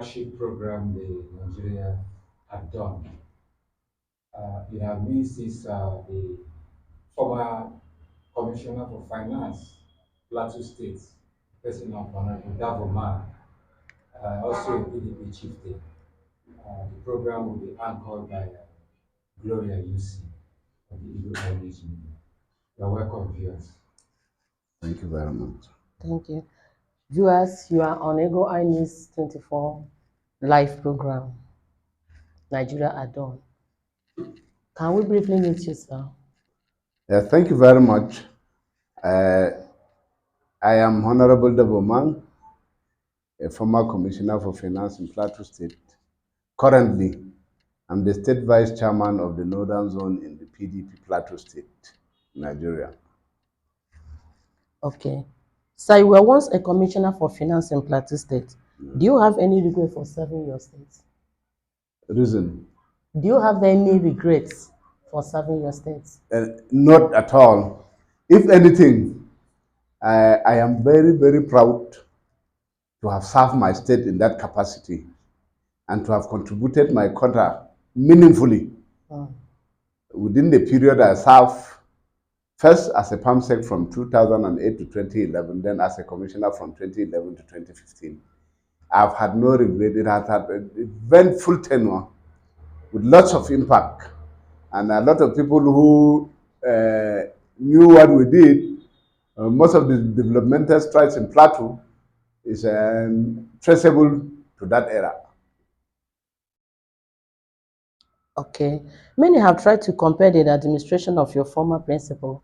flagship program the Nigeria had done. You have me since the former Commissioner for Finance, Plateau State, person of Hon.Davou, also a PDP chieftain. The program will be anchored by Gloria UC of the Eagle Eye News24. You're welcome, viewers. Thank you very much. Thank you. Viewers, you are on Eagle Eye News24 live program, Nigeria at Dawn. Can we briefly meet you, sir? Yeah, thank you very much. I am Honorable Hon.Mang, a former Commissioner for Finance in Plateau State. Currently, I'm the State Vice Chairman of the Northern Zone in the PDP Plateau State, Nigeria. Okay. Sir, you were once a Commissioner for Finance in Plateau State. Do you have any regret for serving your state? Reason? Do you have any regrets for serving your state? Not at all. If anything, I am very, very proud to have served my state in that capacity and to have contributed my quota meaningfully within the period I served, first as a PAMSEC from 2008 to 2011, then as a commissioner from 2011 to 2015. I've had no regret. It has had an eventful tenure with lots of impact. And a lot of people who knew what we did, most of the developmental strides in Plateau is traceable to that era. Okay. Many have tried to compare the administration of your former principal,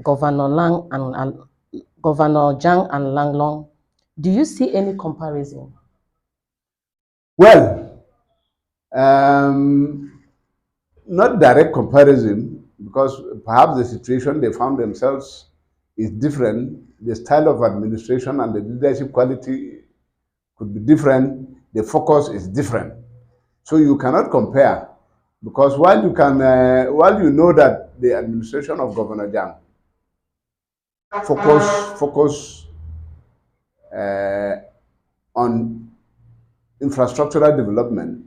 Governor Jang and Langlong. Do you see any comparison? Well, not direct comparison, because perhaps the situation they found themselves is different. The style of administration and the leadership quality could be different. The focus is different. So you cannot compare, because while you know that the administration of Governor Jang focus on infrastructural development,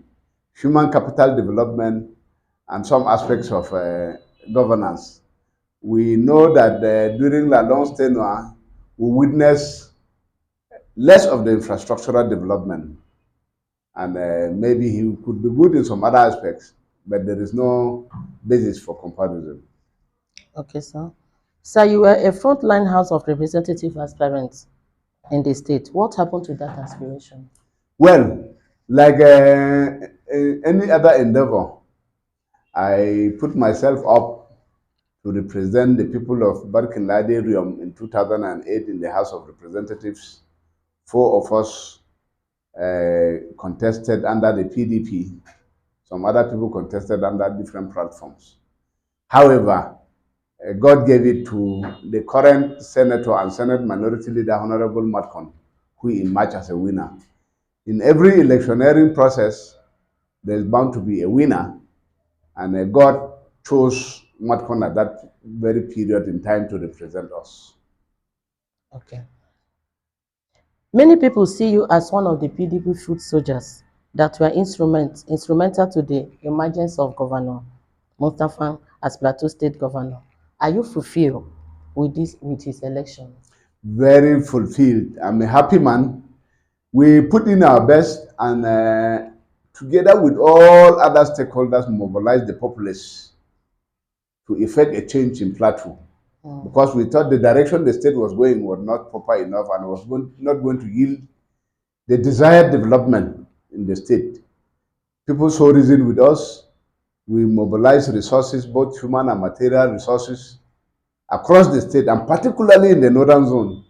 human capital development, and some aspects of governance. We know that during Lalong's tenure, we witnessed less of the infrastructural development. And maybe he could be good in some other aspects, but there is no basis for comparison. Okay, sir. Sir, you were a frontline House of Representative aspirant in the state. What happened to that aspiration? Well, like any other endeavor, I put myself up to represent the people of Barkinlade Riom in 2008 in the House of Representatives. 4 of us contested under the PDP. Some other people contested under different platforms. However, God gave it to the current Senator and Senate Minority Leader, Honorable Mutfwang, who emerged as a winner. In every electioneering process, there's bound to be a winner, and God chose Mutfwang at that very period in time to represent us. Okay. Many people see you as one of the PDP foot soldiers that were instrumental to the emergence of Governor Mutfwang as Plateau State Governor. Are you fulfilled with his election? Very fulfilled. I'm a happy man. We put in our best, and together with all other stakeholders, mobilize the populace to effect a change in Plateau. Because we thought the direction the state was going was not proper enough and was not going to yield the desired development in the state. People saw reason with us. We mobilized resources, both human and material resources, across the state, and particularly in the northern zone.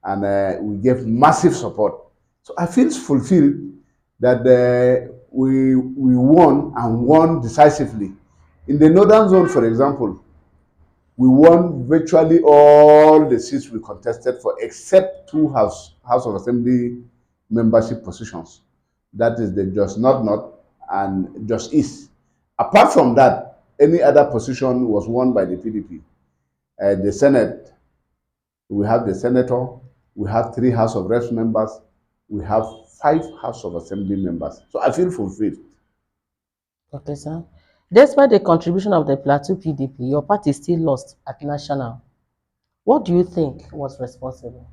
And we gave massive support. So I feel fulfilled that we won, and won decisively. In the northern zone, for example, we won virtually all the seats we contested for, except 2 House of Assembly membership positions. That is the Jos North and Jos East. Apart from that, any other position was won by the PDP. The Senate, we have the Senator, we have 3 House of Reps members, we have 5 House of Assembly members. So I feel fulfilled. Okay, sir. Despite the contribution of the Plateau PDP, your party still lost at national. What do you think was responsible?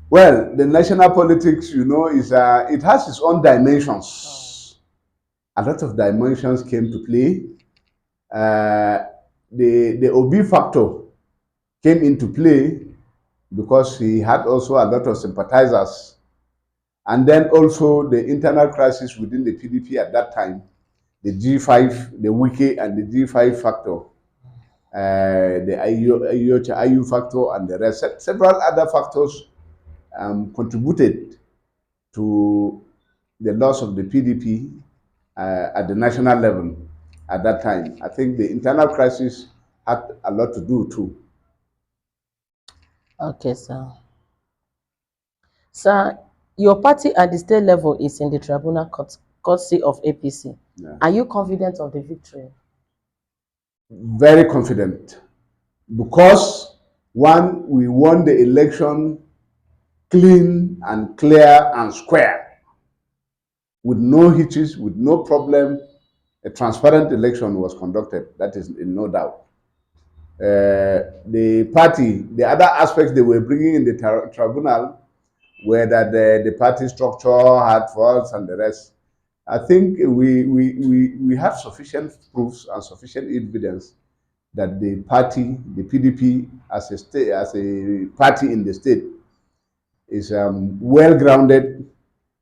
Well, the national politics, you know, is it has its own dimensions. A lot of dimensions came to play. The OB factor came into play because he had also a lot of sympathizers. And then also the internal crisis within the PDP at that time, the G5, the Wiki and the G5 factor, the IU factor and the rest. Several other factors contributed to the loss of the PDP at the national level at that time. I think the internal crisis had a lot to do too. Okay, sir. Sir, your party at the state level is in the tribunal courtesy of APC. Yeah. Are you confident of the victory? Very confident. Because one, we won the election clean and clear and square, with no hitches, with no problem. A transparent election was conducted. That is in no doubt. The party, the other aspects they were bringing in the tribunal were that the party structure had faults and the rest. I think we have sufficient proofs and sufficient evidence that the party, the PDP, as a state, as a party in the state, is well grounded,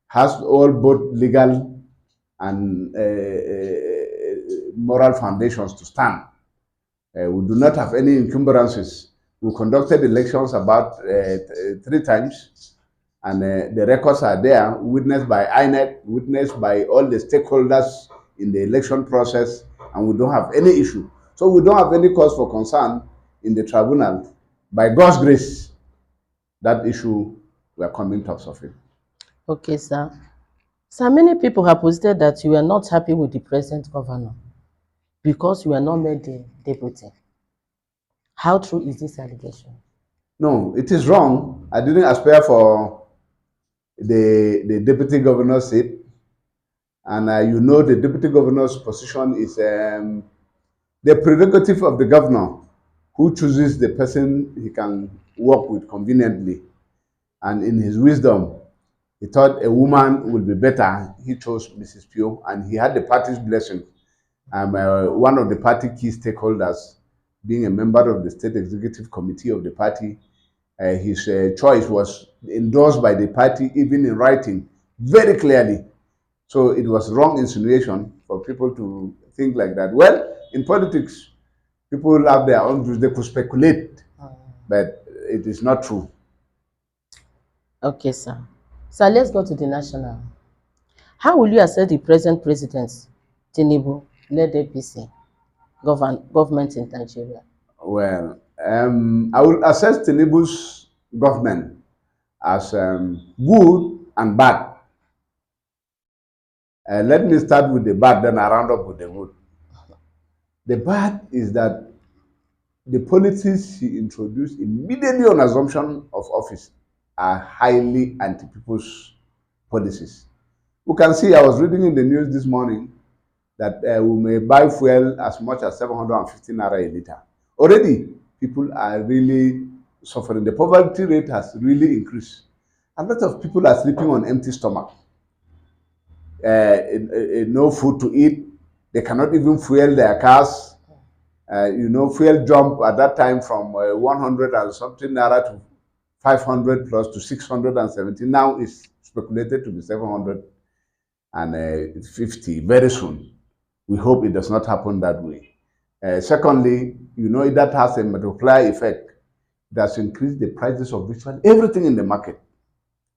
has all both legal and moral foundations to stand. We do not have any encumbrances. We conducted elections about 3 times, and the records are there, witnessed by INEC, witnessed by all the stakeholders in the election process, and we don't have any issue. So we don't have any cause for concern in the tribunal. By God's grace, that issue, we are coming tops of it. Okay, sir. Sir, many people have posted that you are not happy with the present governor because you are not made the deputy. How true is this allegation? No, it is wrong. I didn't aspire for the deputy governor's seat. And you know the deputy governor's position is the prerogative of the governor, who chooses the person he can work with conveniently. And in his wisdom, he thought a woman would be better. He chose Mrs. Pio, and he had the party's blessing. I'm one of the party key stakeholders, being a member of the state executive committee of the party. His choice was endorsed by the party, even in writing, very clearly. So it was wrong insinuation for people to think like that. Well, in politics, people have their own views. They could speculate, but it is not true. Okay, sir. Sir, let's go to the national. How will you assess the present president, Tinubu, led APC government in Nigeria? Well, I will assess Tinubu's government as good and bad. Let me start with the bad, then I round up with the good. The bad is that the policies he introduced immediately on assumption of office are highly anti-people's policies. You can see, I was reading in the news this morning that we may buy fuel as much as 750 naira a liter. Already, people are really suffering. The poverty rate has really increased. A lot of people are sleeping on empty stomach. No food to eat. They cannot even fuel their cars. You know, fuel jump at that time from 100 and something naira to 500 plus to 670. Now it's speculated to be 750 very soon. We hope it does not happen that way. Secondly, you know, that has a multiplier effect. It has increased the prices of virtually everything in the market.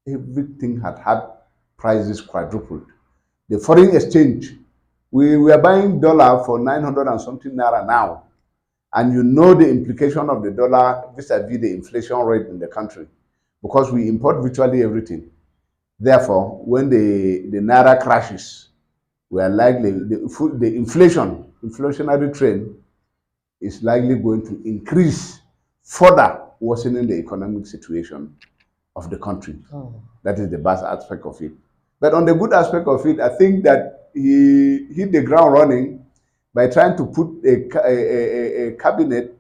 Everything had prices quadrupled. The foreign exchange, we are buying dollar for 900 and something naira now. And you know the implication of the dollar vis-a-vis the inflation rate in the country, because we import virtually everything. Therefore, when the naira crashes, we are likely, the inflationary trend is likely going to increase, further worsening the economic situation of the country. That is the bad aspect of it. But on the good aspect of it, I think that he hit the ground running by trying to put a cabinet,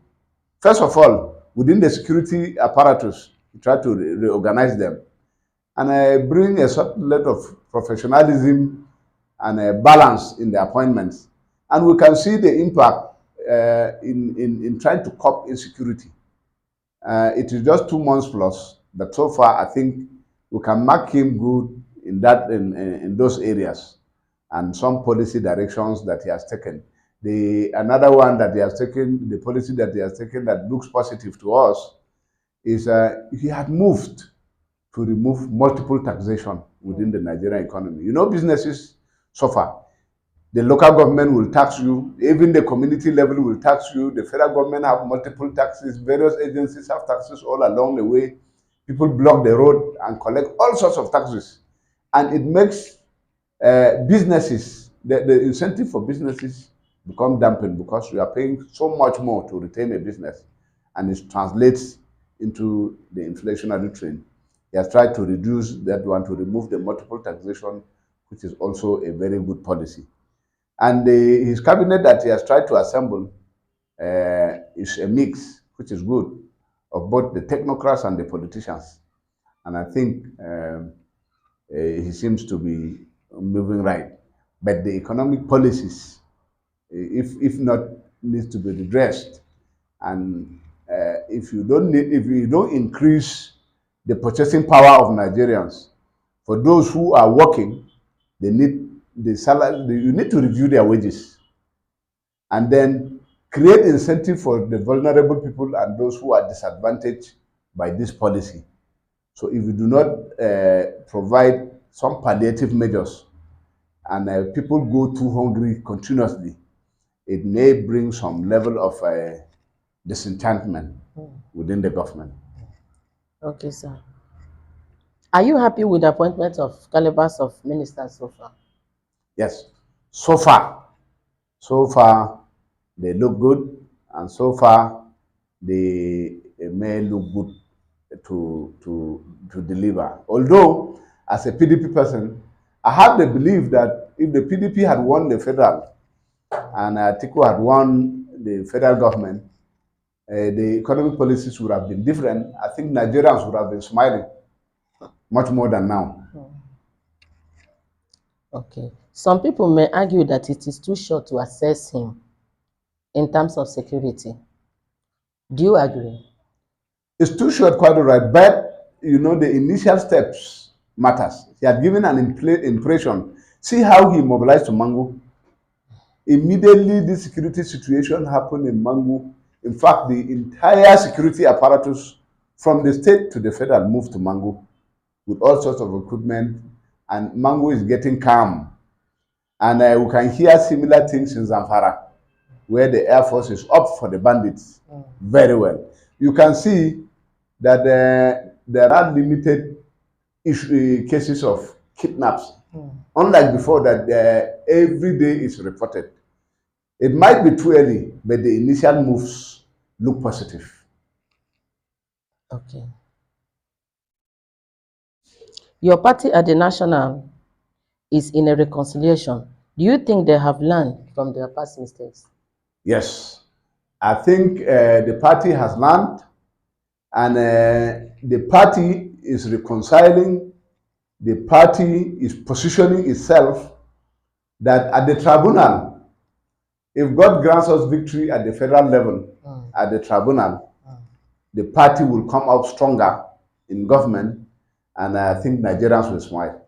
first of all, within the security apparatus. He tried to reorganize them and bring a certain level of professionalism and balance in the appointments. And we can see the impact in trying to curb insecurity. It is just 2 months plus, but so far I think we can mark him good in that in those areas and some policy directions that he has taken. The another one that he has taken, the policy that he has taken that looks positive to us is he had moved to remove multiple taxation within the Nigerian economy. You know, businesses suffer. The local government will tax you, even the community level will tax you, the federal government have multiple taxes, various agencies have taxes all along the way. People block the road and collect all sorts of taxes. And it makes businesses, the incentive for businesses become dampened because we are paying so much more to retain a business, and it translates into the inflationary trend. He has tried to reduce that one, to remove the multiple taxation, which is also a very good policy. And his cabinet that he has tried to assemble is a mix, which is good, of both the technocrats and the politicians. And I think he seems to be moving right. But the economic policies, if not, needs to be redressed. And if you don't increase the purchasing power of Nigerians, for those who are working, they need the salary. You need to review their wages, and then create incentive for the vulnerable people and those who are disadvantaged by this policy. So if you do not provide some palliative measures and people go too hungry continuously, it may bring some level of disenchantment within the government. Okay, sir. Are you happy with the appointment of calibers of ministers so far? Yes, so far they look good, and so far they may look good to deliver. Although, as a PDP person, I have the belief that if the PDP had won the federal and Atiku had won the federal government, the economic policies would have been different. I think Nigerians would have been smiling much more than now. Okay. Some people may argue that it is too short to assess him in terms of security. Do you agree? It's too short, quite all right, but you know the initial steps matters. He had given an impression. See how he mobilized to Mango. Immediately, this security situation happened in Mango. In fact, the entire security apparatus from the state to the federal moved to Mango with all sorts of equipment, and Mango is getting calm. And we can hear similar things in Zamfara, where the Air Force is up for the bandits very well. You can see that there are limited cases of kidnaps, unlike before that every day is reported. It might be too early, but the initial moves look positive. Okay. Your party at the national is in a reconciliation. Do you think they have learned from their past mistakes? Yes, I think the party has learned, and the party is reconciling. The party is positioning itself that at the tribunal, if God grants us victory at the federal level, at the tribunal, the party will come out stronger in government, and I think Nigerians will smile.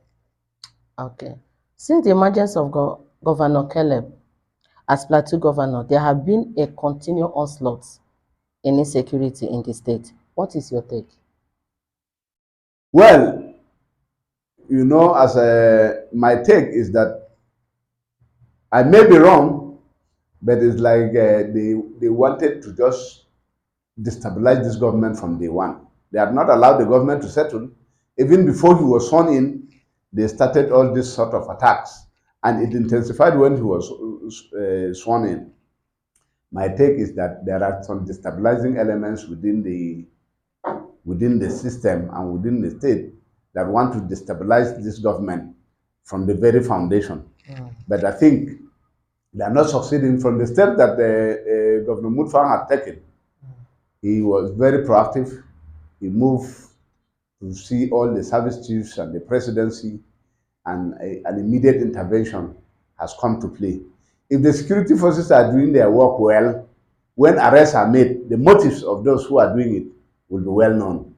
Okay. Since the emergence of Governor Caleb as Plateau governor, there have been a continual onslaught in insecurity in the state. What is your take? Well, you know, as my take is that I may be wrong, but it's like they wanted to just destabilize this government from day one. They had not allowed the government to settle. Even before he was sworn in, they started all this sort of attacks, and it intensified when he was sworn in. My take is that there are some destabilizing elements within the system and within the state that want to destabilize this government from the very foundation. Mm. But I think they are not succeeding from the step that Governor Mutfwang had taken. He was very proactive. He moved to see all the service chiefs and the presidency, and an immediate intervention has come to play. If the security forces are doing their work well, when arrests are made, the motives of those who are doing it will be well known.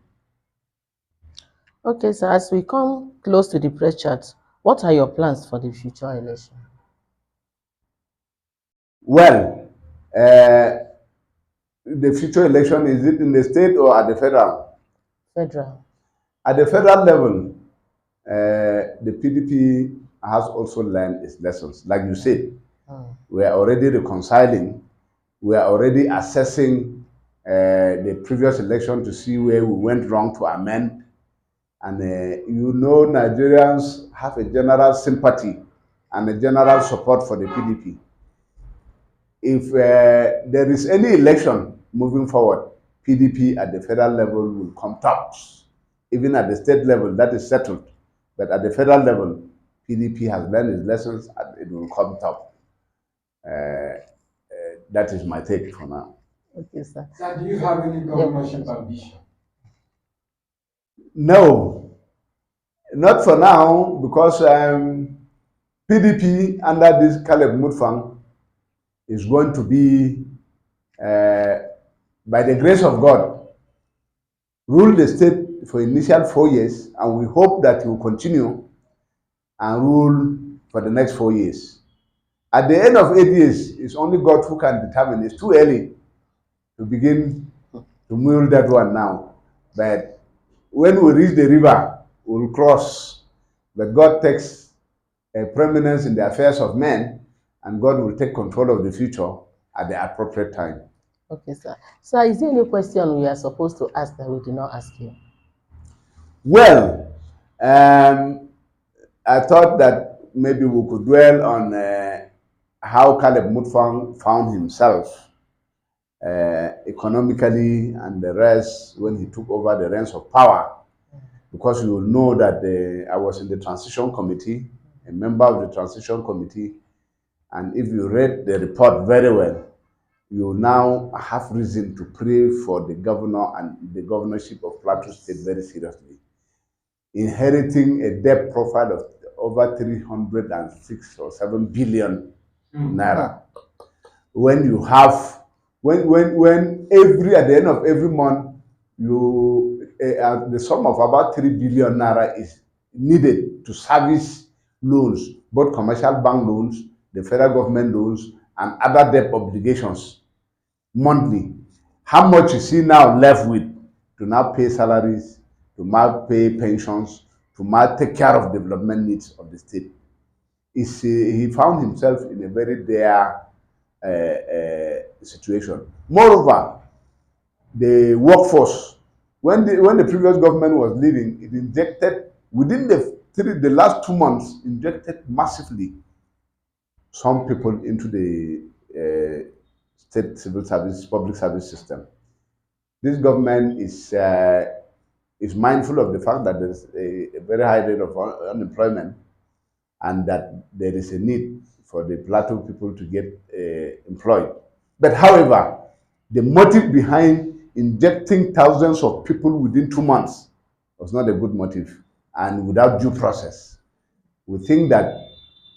Okay, so as we come close to the press chat, what are your plans for the future election? Well, the future election, is it in the state or at the federal? Federal. At the federal level, the PDP has also learned its lessons. Like you said, we are already reconciling, we are already assessing the previous election to see where we went wrong to amend. And you know, Nigerians have a general sympathy and a general support for the PDP. If there is any election moving forward, PDP at the federal level will come tops. Even at the state level, that is settled. But at the federal level, PDP has learned its lessons and it will come top. That is my take for now. Okay, sir. Sir, do you have any governorship ambition? No, not for now, because PDP under this Gov.Mutfwang is going to be, by the grace of God, rule the state for initial 4 years, and we hope that he will continue and rule for the next 4 years. At the end of 8 years, it's only God who can determine. It's too early to begin to mule that one now. But when we reach the river, we'll cross. But God takes a preeminence in the affairs of men, and God will take control of the future at the appropriate time. Okay, sir. Sir, is there any question we are supposed to ask that we did not ask you? Well, I thought that maybe we could dwell on how Gov.Mutfwang found himself economically and the rest when he took over the reins of power. Because you will know that I was in the transition committee, a member of the transition committee, and if you read the report very well, you now have reason to pray for the governor and the governorship of Plateau State very seriously. Inheriting a debt profile of over 306 or 7 billion naira. When you have, when every, at the end of every month, you, the sum of about 3 billion naira is needed to service loans, both commercial bank loans, the federal government loans, and other debt obligations monthly. How much is he now left with to now pay salaries, to now pay pensions, to now take care of development needs of the state? He found himself in a very dire situation. Moreover, the workforce, when the previous government was leaving, it injected, within the last 2 months, injected massively some people into the state civil service, public service system. This government is mindful of the fact that there's a very high rate of unemployment, and that there is a need for the Plateau people to get employed. But however, the motive behind injecting thousands of people within 2 months was not a good motive, and without due process. We think that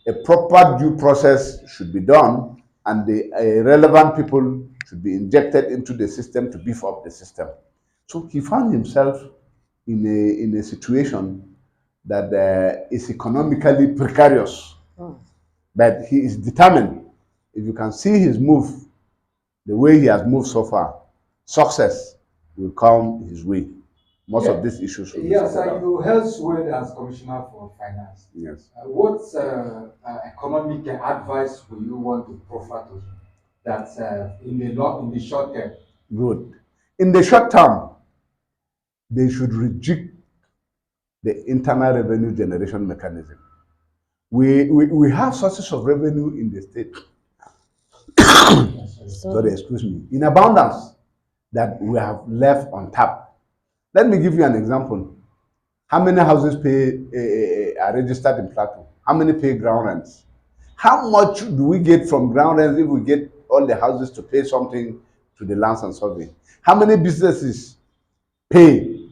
a proper due process should be done, and the relevant people should be injected into the system to beef up the system. So he found himself in a situation that is economically precarious. But he is determined. If you can see his move, the way he has moved so far, success will come his way. Most of these issues will be Yes, sorted out. you held sway as Commissioner for Finance. Yes. What economic advice will you want to proffer to him that in the short term? Good. In the short term, they should reject the internal revenue generation mechanism. We have sources of revenue in the state. Sorry, excuse me. In abundance that we have left on tap. Let me give you an example. How many houses are registered in Plateau? How many pay ground rents? How much do we get from ground rents if we get all the houses to pay something to the lands and survey? How many businesses pay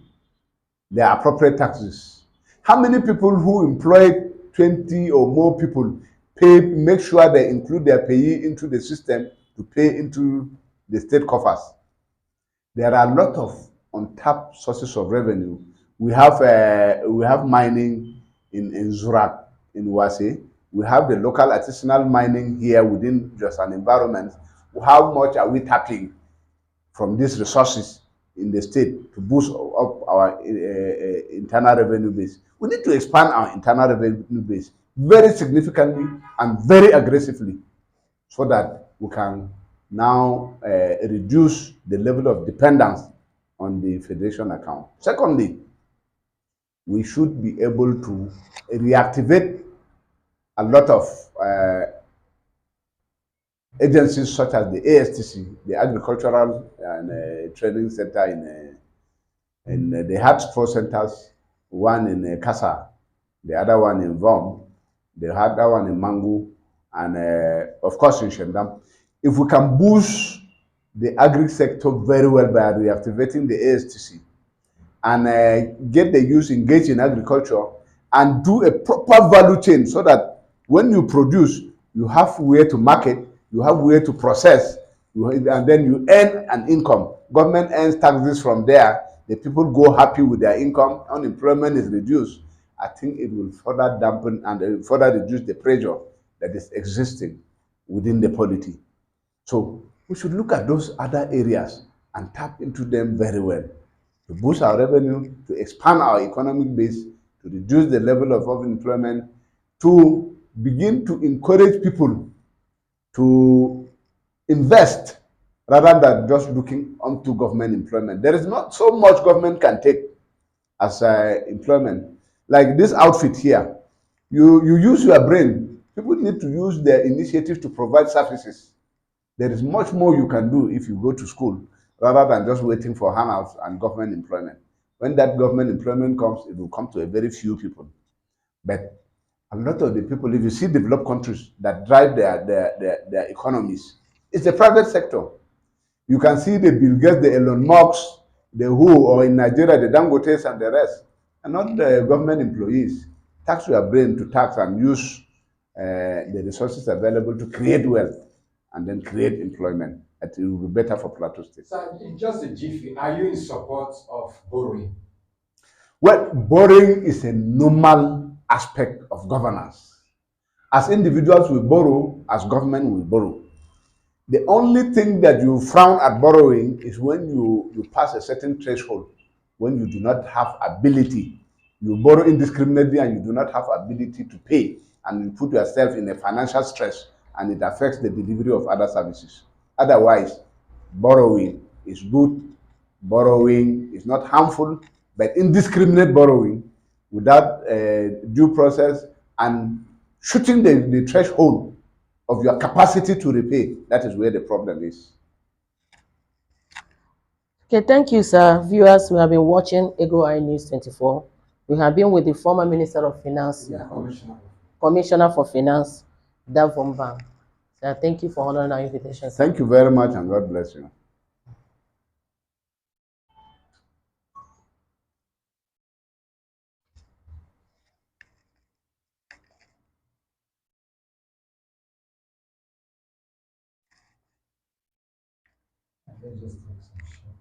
their appropriate taxes? How many people who employ 20 or more people make sure they include their payee into the system to pay into the state coffers? There are a lot of untapped sources of revenue. We have mining in Zurak, in Wase. We have the local artisanal mining here within just an environment. How much are we tapping from these resources in the state to boost up our internal revenue base? We need to expand our internal revenue base very significantly and very aggressively so that we can now reduce the level of dependence on the federation account. Secondly, we should be able to reactivate a lot of agencies such as the ASTC, the Agricultural and Training Center in the Hard Sports Centers, one in Kasa, the other one in Vom, the other one in Mangu, and of course in Shendam. If we can boost the agri sector very well by reactivating the ASTC and get the youth engaged in agriculture and do a proper value chain so that when you produce, you have where to market, you have where to process, and then you earn an income. Government earns taxes from there. The people go happy with their income. Unemployment is reduced. I think it will further dampen and further reduce the pressure that is existing within the polity. So we should look at those other areas and tap into them very well to boost our revenue, to expand our economic base, to reduce the level of unemployment, to begin to encourage people to invest rather than just looking onto government employment. There is not so much government can take as employment. Like this outfit here, you use your brain. People need to use their initiative to provide services. There is much more you can do if you go to school rather than just waiting for handouts and government employment. When that government employment comes, it will come to a very few people. But a lot of the people, if you see developed countries that drive their economies, it's the private sector. You can see the Bill Gates, the Elon Musk, the WHO, or in Nigeria, the Dangotes and the rest, and not the government employees. Tax your brain to tax and use the resources available to create wealth and then create employment. It will be better for Plateau State. So, in just a jiffy, are you in support of borrowing? Well, borrowing is a normal aspect of governance. As individuals, we borrow, as government, we borrow. The only thing that you frown at borrowing is when you pass a certain threshold, when you do not have ability. You borrow indiscriminately and you do not have ability to pay, and you put yourself in a financial stress, and it affects the delivery of other services. Otherwise, borrowing is good. Borrowing is not harmful, but indiscriminate borrowing without due process and shooting the threshold of your capacity to repay, that is where the problem is. Okay, thank you, sir. Viewers, we have been watching Eagle Eye News 24. We have been with the former Minister of Finance, Yeah, Commissioner. Commissioner for Finance, Gov.Mutfwang. Sir, thank you for honoring our invitation, sir. Thank you very much, and God bless you. Let's just take some short.